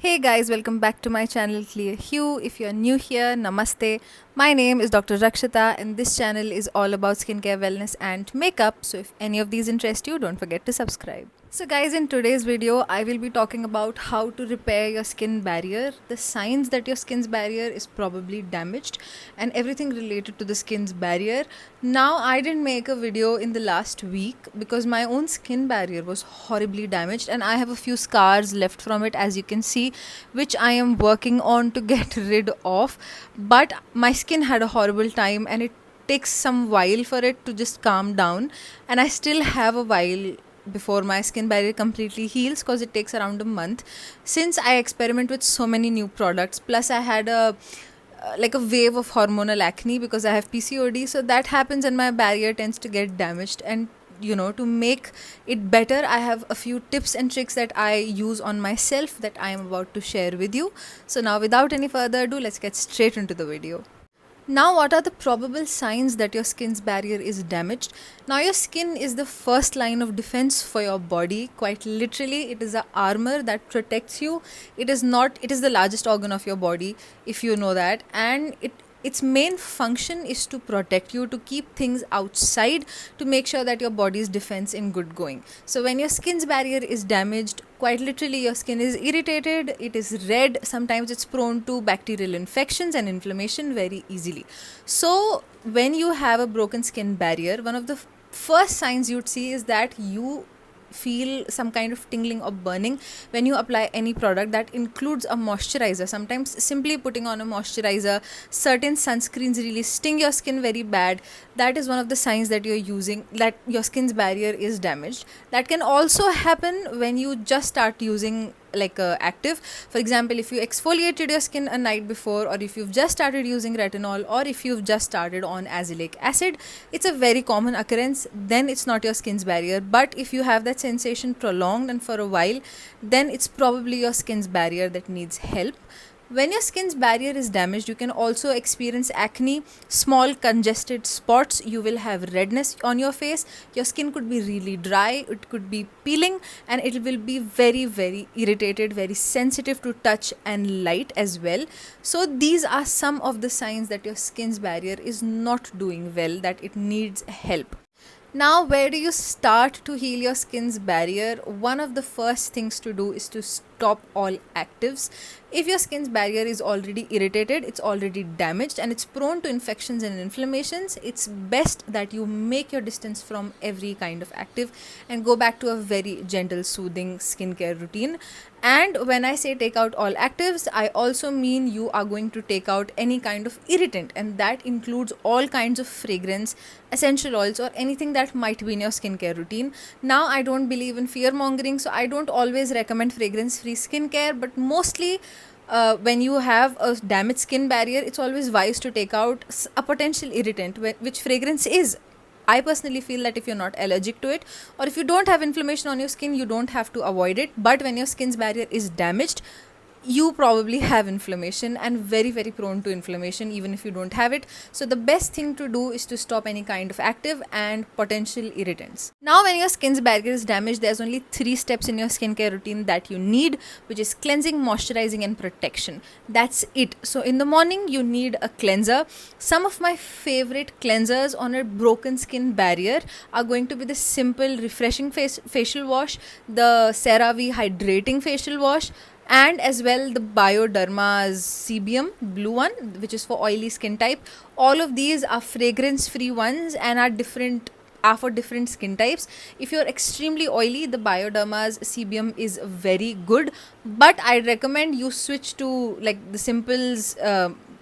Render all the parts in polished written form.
Hey guys, welcome back to my channel ClearHue. If you're new here, namaste. My name is Dr.Rakshita and this channel is all about skincare, wellness and makeup. So if any of these interest you, don't forget to subscribe. So guys, in today's video, I will be talking about how to repair your skin barrier, the signs that your skin's barrier is probably damaged and everything related to the skin's barrier. Now, I didn't make a video in the last week because my own skin barrier was horribly damaged and I have a few scars left from it, as you can see, which I am working on to get rid of. But my skin had a horrible time and it takes some while for it to just calm down, and I still have a while before my skin barrier completely heals because it takes around a month since I experiment with so many new products. Plus I had a like a wave of hormonal acne because I have PCOD, so that happens and my barrier tends to get damaged. And to make it better, I have a few tips and tricks that I use on myself that I am about to share with you. So now, without any further ado, let's get straight into the video. Now, what are the probable signs that your skin's barrier is damaged? Now, your skin is the first line of defense for your body. Quite literally, it is a armor that protects you. It is the largest organ of your body, if you know that, and its main function is to protect you, to keep things outside, to make sure that your body's defense in good going. So when your skin's barrier is damaged, quite literally your skin is irritated, it is red, sometimes it's prone to bacterial infections and inflammation very easily. So when you have a broken skin barrier, one of the first signs you'd see is that you feel some kind of tingling or burning when you apply any product that includes a moisturizer. Sometimes simply putting on a moisturizer, certain sunscreens really sting your skin very bad. That is one of the signs that that your skin's barrier is damaged. That can also happen when you just start using active. For example, if you exfoliated your skin a night before, or if you've just started using retinol, or if you've just started on azelaic acid, it's a very common occurrence. Then it's not your skin's barrier. But if you have that sensation prolonged and for a while, then it's probably your skin's barrier that needs help. When your skin's barrier is damaged, you can also experience acne, small congested spots. You will have redness on your face. Your skin could be really dry, it could be peeling, and it will be very, very irritated, very sensitive to touch and light as well. So these are some of the signs that your skin's barrier is not doing well, that it needs help. Now, where do you start to heal your skin's barrier? One of the first things to do is to stop all actives. If your skin's barrier is already irritated, it's already damaged, and it's prone to infections and inflammations, it's best that you make your distance from every kind of active and go back to a very gentle, soothing skincare routine. And when I say take out all actives, I also mean you are going to take out any kind of irritant, and that includes all kinds of fragrance, essential oils, or anything that might be in your skincare routine. Now, I don't believe in fear mongering, so I don't always recommend fragrance free skincare, but mostly when you have a damaged skin barrier, it's always wise to take out a potential irritant, which fragrance is. I personally feel that if you're not allergic to it, or if you don't have inflammation on your skin, you don't have to avoid it. But when your skin's barrier is damaged, you probably have inflammation and very, very prone to inflammation even if you don't have it. So the best thing to do is to stop any kind of active and potential irritants. Now, when your skin's barrier is damaged, there's only 3 steps in your skincare routine that you need, which is cleansing, moisturizing and protection. That's it. So in the morning, you need a cleanser. Some of my favorite cleansers on a broken skin barrier are going to be the simple refreshing facial wash, the CeraVe hydrating facial wash, and as well the Bioderma's CBM blue one, which is for oily skin type. All of these are fragrance free ones and are for different skin types. If you're extremely oily, the Bioderma's CBM is very good, but I recommend you switch to the Simple's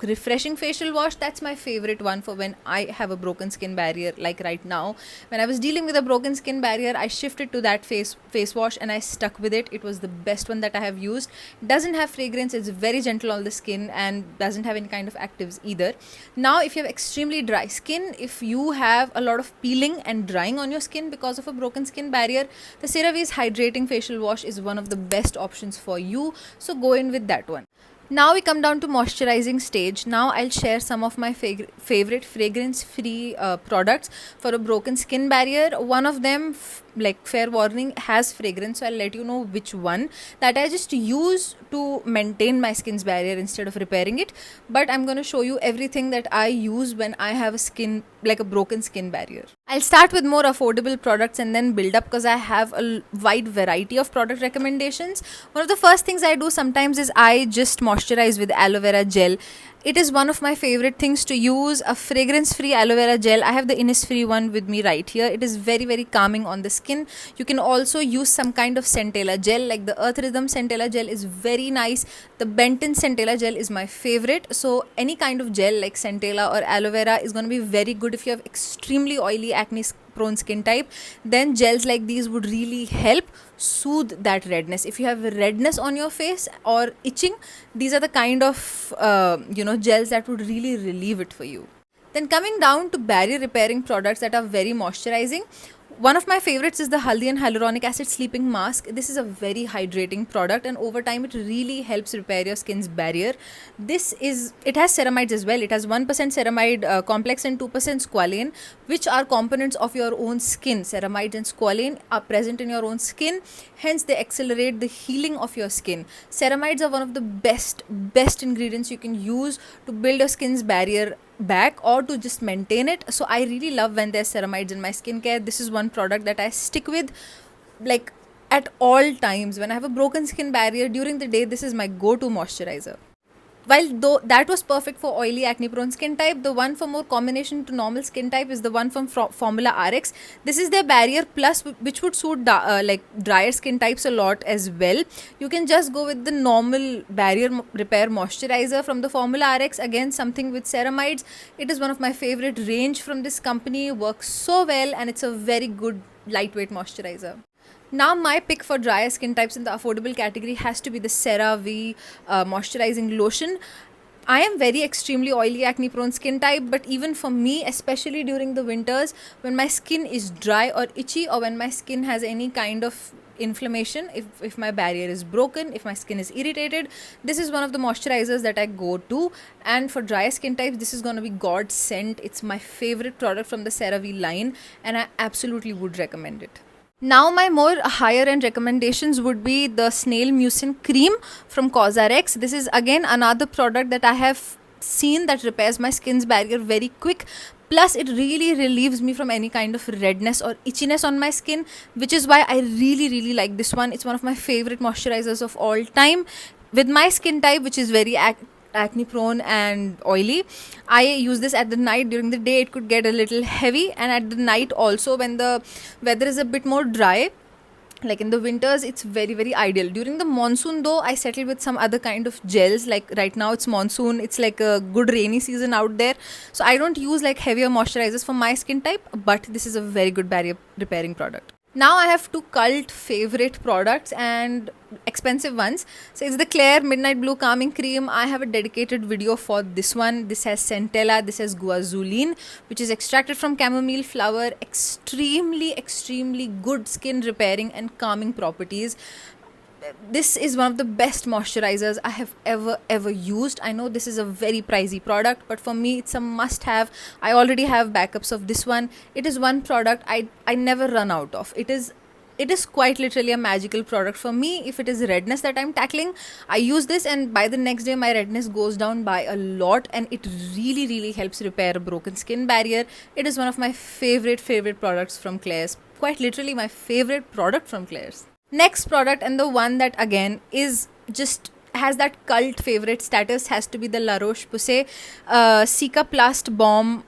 refreshing facial wash. That's my favorite one for when I have a broken skin barrier. Like right now, when I was dealing with a broken skin barrier, I shifted to that face wash and I stuck with it. It was the best one that I have used. Doesn't have fragrance, it's very gentle on the skin and doesn't have any kind of actives either. Now, if you have extremely dry skin, if you have a lot of peeling and drying on your skin because of a broken skin barrier, the CeraVe's hydrating facial wash is one of the best options for you, so go in with that one. Now we come down to moisturizing stage. Now I'll share some of my favorite fragrance free products for a broken skin barrier. One of them, like fair warning, has fragrance, so I'll let you know which one that I just use to maintain my skin's barrier instead of repairing it. But I'm going to show you everything that I use when I have a skin, like a broken skin barrier. I'll start with more affordable products and then build up, because I have a wide variety of product recommendations. One of the first things I do sometimes is I just moisturize with aloe vera gel. It is one of my favorite things to use, a fragrance free aloe vera gel. I have the Innisfree one with me right here. It is very, very calming on the skin. You can also use some kind of centella gel, like the Earth Rhythm centella gel is very nice. The Benton centella gel is my favorite. So any kind of gel like centella or aloe vera is going to be very good if you have extremely oily acne prone skin type. Then gels like these would really help soothe that redness. If you have redness on your face or itching, these are the kind of gels that would really relieve it for you. Then coming down to barrier repairing products that are very moisturizing, one of my favorites is the Haldi and Hyaluronic Acid Sleeping Mask. This is a very hydrating product, and over time it really helps repair your skin's barrier. It has ceramides as well. It has 1% ceramide complex and 2% squalane, which are components of your own skin. Ceramides and squalane are present in your own skin, hence they accelerate the healing of your skin. Ceramides are one of the best ingredients you can use to build your skin's barrier back or to just maintain it. So I really love when there's ceramides in my skincare. This is one product that I stick with like at all times. When I have a broken skin barrier during the day, this is my go-to moisturizer. While though that was perfect for oily acne prone skin type, the one for more combination to normal skin type is the one from Formula RX. This is their barrier plus, which would suit like drier skin types a lot as well. You can just go with the normal barrier repair moisturizer from the Formula RX. Again, something with ceramides. It is one of my favorite range from this company. Works so well, and it's a very good lightweight moisturizer. Now my pick for drier skin types in the affordable category has to be the CeraVe moisturizing lotion. I am very extremely oily acne prone skin type, but even for me, especially during the winters when my skin is dry or itchy, or when my skin has any kind of inflammation, if my barrier is broken, if my skin is irritated, this is one of the moisturizers that I go to. And for dry skin types, this is going to be God sent. It's my favorite product from the CeraVe line, and I absolutely would recommend it. Now my more higher end recommendations would be the snail mucin cream from CosRx. This is again another product that I have seen that repairs my skin's barrier very quick. Plus it really relieves me from any kind of redness or itchiness on my skin, which is why I really like this one. It's one of my favorite moisturizers of all time. With my skin type, which is very acne prone and oily, I use this at the night. During the day it could get a little heavy, and at the night also when the weather is a bit more dry, like in the winters, it's very ideal. During the monsoon though, I settle with some other kind of gels. Like right now it's monsoon, it's like a good rainy season out there, so I don't use like heavier moisturizers for my skin type, but this is a very good barrier repairing product. Now I have two cult favorite products and expensive ones. So it's the Claire Midnight Blue Calming Cream. I have a dedicated video for this one. This has centella, this has guazuline, which is extracted from chamomile flower. Extremely good skin repairing and calming properties. This is one of the best moisturizers I have ever used. I know this is a very pricey product, but for me it's a must have. I already have backups of this one. It is one product I never run out of. It is quite literally a magical product for me. If it is redness that I'm tackling, I use this, and by the next day my redness goes down by a lot, and it really helps repair a broken skin barrier. It is one of my favorite products from Claire's. Quite literally my favorite product from Claire's. Next product, and the one that again is just has that cult favorite status, has to be the La Roche-Posay Cicaplast Balm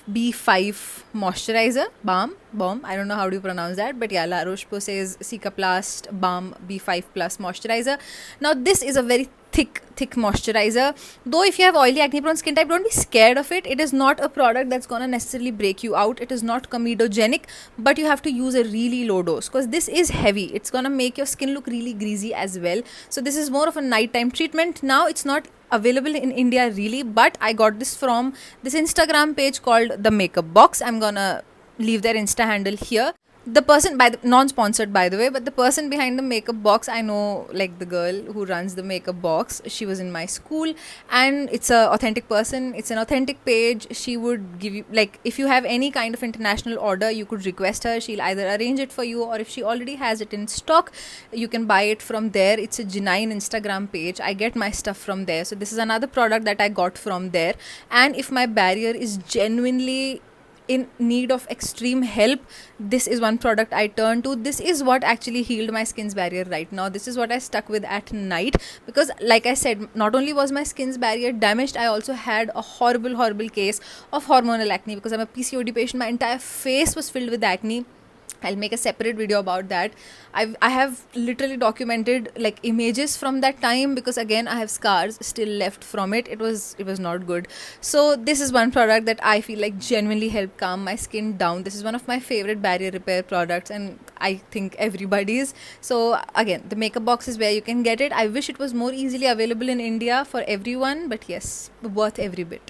B5 moisturizer. Balm, I don't know how do you pronounce that, but yeah, La Roche-Posay's Cicaplast Balm B5 Plus moisturizer. Now this is a very thick moisturizer. Though if you have oily acne prone skin type, don't be scared of it. It is not a product that's gonna necessarily break you out. It is not comedogenic, but you have to use a really low dose, because this is heavy. It's gonna make your skin look really greasy as well. So this is more of a nighttime treatment. Now it's not available in India really, but I got this from this Instagram page called The Makeup Box. I'm gonna leave their Insta handle here. the person by the non-sponsored by the way, but the person behind the makeup box, I know, like the girl who runs the makeup box, she was in my school, and it's a authentic person, it's an authentic page. She would give you, like, if you have any kind of international order, you could request her, she'll either arrange it for you, or if she already has it in stock, you can buy it from there. It's a genuine Instagram page. I get my stuff from there, so this is another product that I got from there. And if my barrier is genuinely in need of extreme help, this is one product I turn to. This is what actually healed my skin's barrier right now. This is what I stuck with at night, because like I said, not only was my skin's barrier damaged, I also had a horrible case of hormonal acne, because I'm a PCOD patient. My entire face was filled with acne. I'll make a separate video about that. I have literally documented like images from that time, because again I have scars still left from it. It was not good. So this is one product that I feel like genuinely helped calm my skin down. This is one of my favorite barrier repair products, and I think everybody's. So again, the makeup box is where you can get it. I wish it was more easily available in India for everyone, but yes, worth every bit.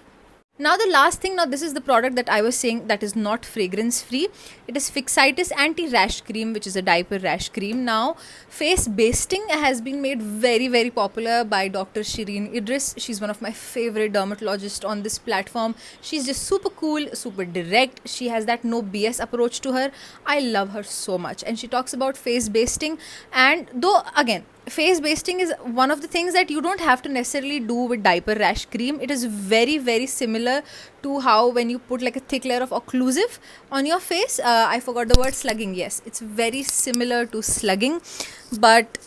Now the last thing, now this is the product that I was saying that is not fragrance free. It is Fixitis anti-rash cream, which is a diaper rash cream. Now face basting has been made very popular by Dr. Shireen Idris. She's one of my favorite dermatologists on this platform. She's just super cool, super direct. She has that no BS approach to her. I love her so much, and she talks about face basting. And though again, face basting is one of the things that you don't have to necessarily do with diaper rash cream. It is very similar to how when you put like a thick layer of occlusive on your face, I forgot the word, slugging. Yes, it's very similar to slugging, but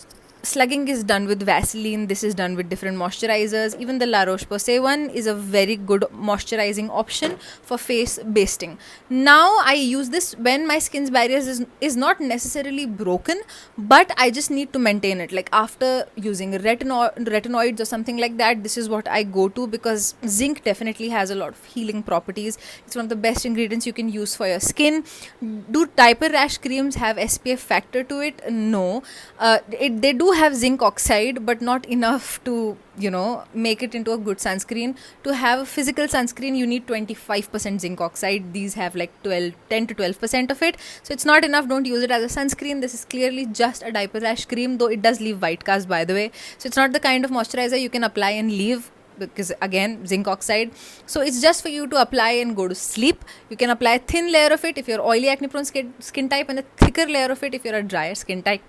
slugging is done with Vaseline. This is done with different moisturizers. Even the La Roche-Posay one is a very good moisturizing option for face basting. Now I use this when my skin's barriers is not necessarily broken, but I just need to maintain it. Like after using retinoids or something like that, this is what I go to, because zinc definitely has a lot of healing properties. It's one of the best ingredients you can use for your skin. Do diaper rash creams have SPF factor to it? No. They do have zinc oxide, but not enough to make it into a good sunscreen. To have a physical sunscreen, you need 25% zinc oxide. These have like 10 to 12% of it, so it's not enough. Don't use it as a sunscreen. This is clearly just a diaper rash cream, though it does leave white cast, by the way. So it's not the kind of moisturizer you can apply and leave, because again, zinc oxide. So it's just for you to apply and go to sleep. You can apply a thin layer of it if you're oily acne prone skin type, and a thicker layer of it if you're a drier skin type.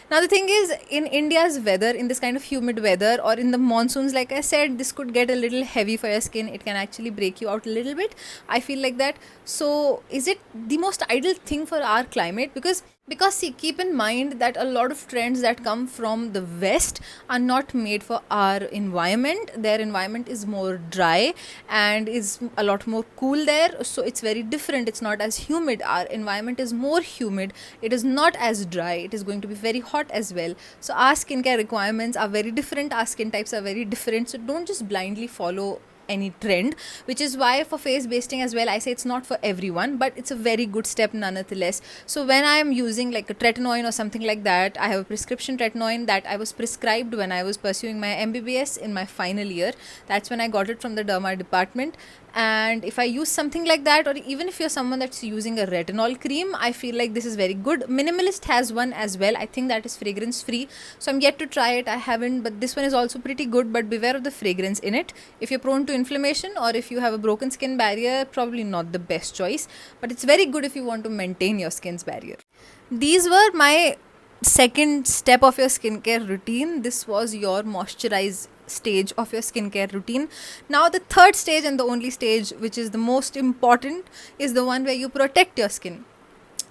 Now the thing is, in India's weather, in this kind of humid weather, or in the monsoons, like I said, this could get a little heavy for your skin. It can actually break you out a little bit. I feel like that. So is it the most ideal thing for our climate? Because see, keep in mind that a lot of trends that come from the West are not made for our environment. Their environment is more dry and is a lot more cool there. So it's very different. It's not as humid. Our environment is more humid. It is not as dry. It is going to be very hot as well. So our skincare requirements are very different. Our skin types are very different. So don't just blindly follow any trend, which is why for face basting as well, I say it's not for everyone, but it's a very good step nonetheless. So when I am using like a tretinoin or something like that, I have a prescription tretinoin that I was prescribed when I was pursuing my MBBS in my final year. That's when I got it from the derma department. And if I use something like that, or even if you're someone that's using a retinol cream, I feel like this is very good. Minimalist has one as well. I think that is fragrance free, so I'm yet to try it. I haven't, but this one is also pretty good, but beware of the fragrance in it. If you're prone to inflammation, or if you have a broken skin barrier, probably not the best choice, but it's very good if you want to maintain your skin's barrier. These were my second step of your skincare routine. This was your moisturize stage of your skincare routine. Now the third stage, and the only stage which is the most important, is the one where you protect your skin.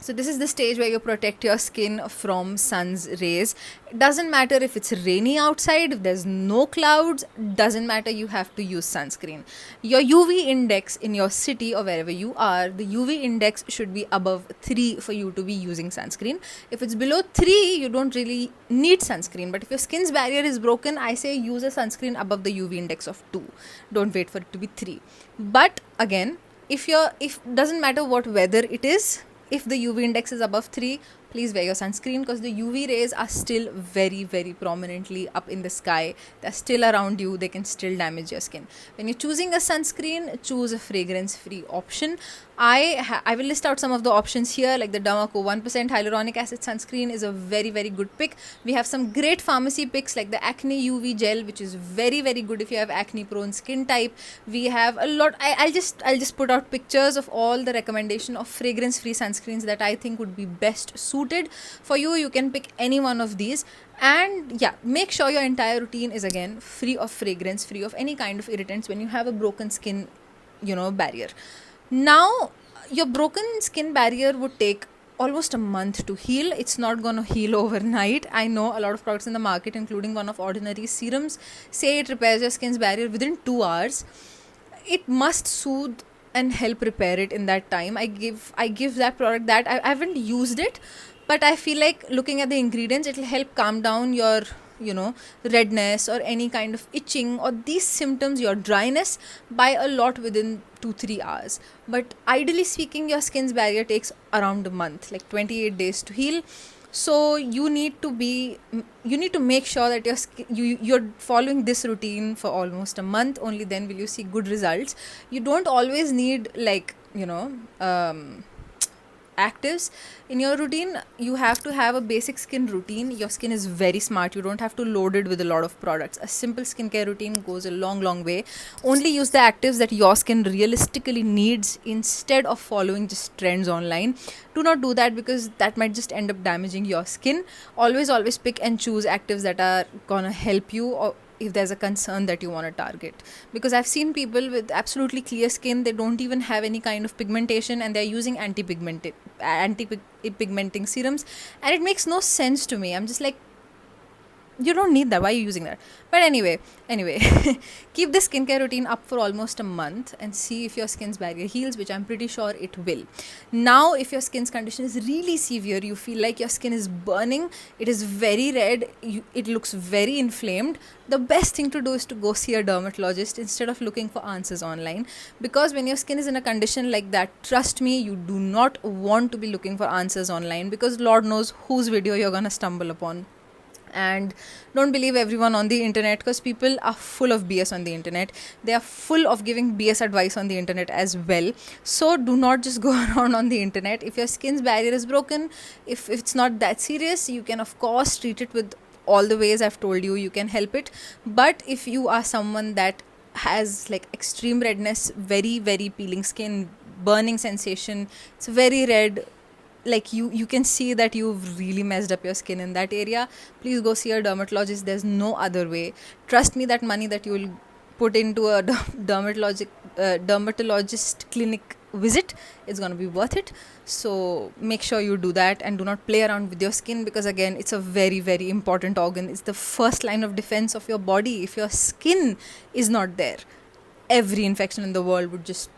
So this is the stage where you protect your skin from sun's rays. It doesn't matter if it's rainy outside, if there's no clouds, doesn't matter, you have to use sunscreen. Your UV index in your city or wherever you are, the UV index should be above 3 for you to be using sunscreen. If it's below 3, you don't really need sunscreen. But if your skin's barrier is broken, I say use a sunscreen above the UV index of 2. Don't wait for it to be 3. But again, if doesn't matter what weather it is, if the UV index is above 3, please wear your sunscreen, because the UV rays are still very prominently up in the sky. They're still around you, they can still damage your skin. When you're choosing a sunscreen, choose a fragrance free option. I will list out some of the options here, like the Dermaco 1% hyaluronic acid sunscreen is a very good pick. We have some great pharmacy picks like the Acne UV gel, which is very good if you have acne prone skin type. We have a lot. I'll just put out pictures of all the recommendation of fragrance free sunscreens that I think would be best suited for you. You can pick any one of these, and yeah, make sure your entire routine is again free of fragrance, free of any kind of irritants when you have a broken skin barrier. Now, your broken skin barrier would take almost a month to heal. It's not going to heal overnight. I know a lot of products in the market, including one of Ordinary serums, say it repairs your skin's barrier within 2 hours. It must soothe and help repair it in that time. I give that product that. I haven't used it, but I feel like looking at the ingredients, it will help calm down your redness or any kind of itching or these symptoms, your dryness, by a lot within 2-3 hours. But ideally speaking, your skin's barrier takes around a month, like 28 days to heal. So you need to make sure that you're following this routine for almost a month. Only then will you see good results. You don't always need actives in your routine. You have to have a basic skin routine. Your skin is very smart. You don't have to load it with a lot of products. A simple skincare routine goes a long way. Only use the actives that your skin realistically needs instead of following just trends online. Do not do that, because that might just end up damaging your skin. Always pick and choose actives that are gonna help you, or if there's a concern that you want to target. Because I've seen people with absolutely clear skin, they don't even have any kind of pigmentation, and they're using anti-pigmenting serums, and it makes no sense to me. I'm just like, you don't need that. Why are you using that? But anyway, keep this skincare routine up for almost a month and see if your skin's barrier heals, which I'm pretty sure it will. Now, if your skin's condition is really severe, you feel like your skin is burning, it is very red, it looks very inflamed, the best thing to do is to go see a dermatologist instead of looking for answers online. Because when your skin is in a condition like that, trust me, you do not want to be looking for answers online, because Lord knows whose video you're gonna stumble upon. And don't believe everyone on the internet, because people are full of BS on the internet. They are full of giving BS advice on the internet as well. So do not just go around on the internet. If your skin's barrier is broken, if it's not that serious, you can of course treat it with all the ways I've told you. You can help it. But if you are someone that has like extreme redness, very peeling skin, burning sensation, it's very red, like you can see that you've really messed up your skin in that area, please go see a dermatologist. There's no other way. Trust me, that money that you will put into a dermatologist clinic visit is going to be worth it. So make sure you do that, and do not play around with your skin, because again, it's a very important organ. It's the first line of defense of your body. If your skin is not there, every infection in the world would just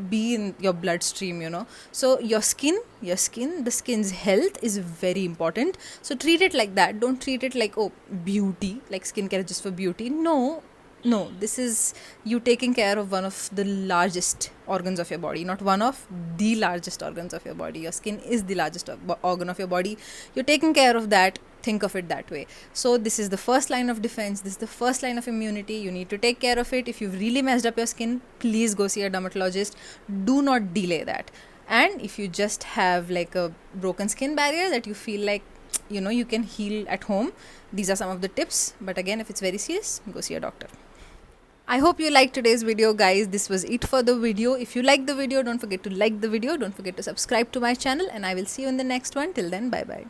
be in your bloodstream. So your skin, the skin's health is very important. So treat it like that. Don't treat it like, oh, beauty, like skincare just for beauty. No, this is you taking care of one of the largest organs of your body. Not one of the largest organs of your body. Your skin is the largest organ of your body. You're taking care of that. Think of it that way. So this is the first line of defense. This is the first line of immunity. You need to take care of it. If you've really messed up your skin, please go see a dermatologist. Do not delay that. And if you just have like a broken skin barrier that you feel like you can heal at home, these are some of the tips. But again, if it's very serious, go see a doctor. I hope you liked today's video, guys. This was it for the video. If you liked the video, don't forget to like the video. Don't forget to subscribe to my channel, and I will see you in the next one. Till then, bye bye.